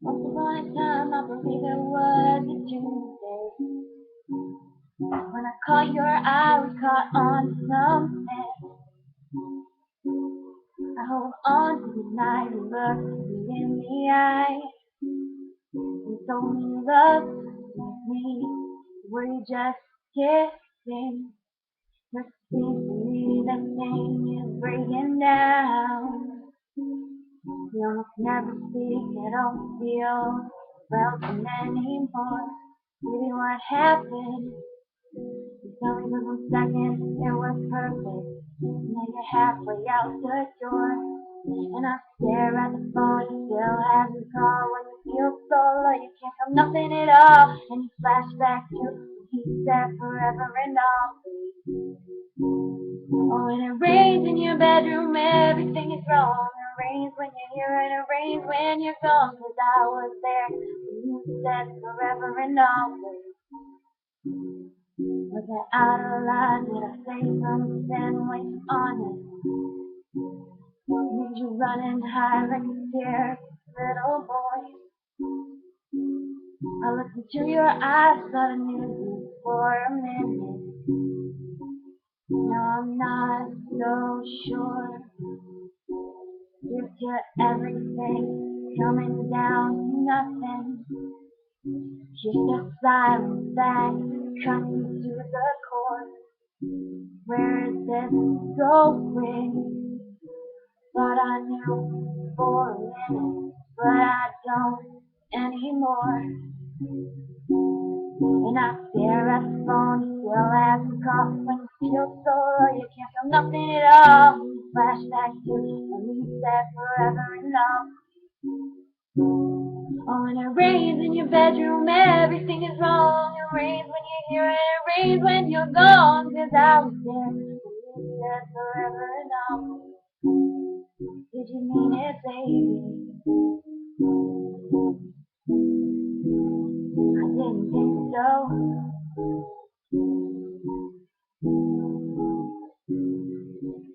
Once upon a time, I believe it was a Tuesday. When I caught your eye, we caught on to something. I hold on to the night, you looked me in the eye. You told me you loved me. Were you just kissing? It seems to me that thing is breaking down. We almost never speak, I don't feel welcome anymore. Maybe what happened? You tell me for 1 second it was perfect. Now you're halfway out the door. And I stare at the phone, you still haven't called. When you feel so low, you can't feel nothing at all. And you flash back to what he said forever and always. Oh, and it rains in your bedroom, everything is wrong. It rains when you're here and it rains when you're gone. 'Cause I was there when you said forever and always. Was I out of line? Did I say something way too honest? Made you run and hide like a scared little boy. I looked into your eyes, thought I knew you for a minute. Now I'm not so sure. If you're everything coming down to nothing, just a silence that cuts me to the core. Where is this going? Thought I knew for a minute, but I don't anymore. And I stare at the phone, you still hasn't called. When you feel so low, you can't feel nothing at all. You flash back to when you said forever and all. Oh, and it rains in your bedroom, everything is wrong. It rains when you're here and it rains when you're gone. 'Cause I was there when you said forever and all. Did you mean it, baby? I didn't think so.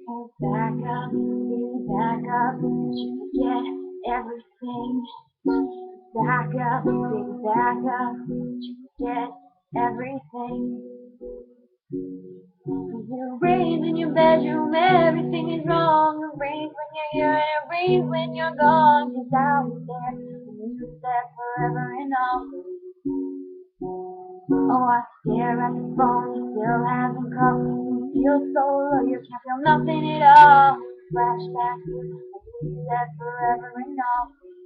Oh, back up, baby, back up. You forget everything. Back up, baby, back up. You forget everything. 'Cause it rains in your bedroom, everything is wrong. It rains when you're here and it rains when you're gone. 'Cause I was there when you said forever and always. Oh, I stare at the phone, you still haven't called. You feel so low, you can't feel nothing at all. Flashback to when you said forever and always.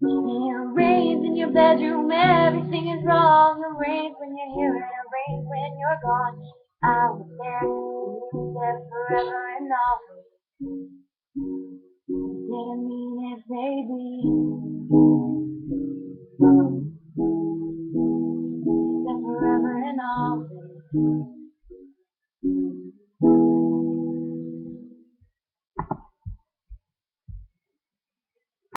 It rains in your bedroom, everything is wrong. It rains when you're here and it rains when you're gone. I was there when you said forever and always. Didn't mean it, baby. Said forever and always.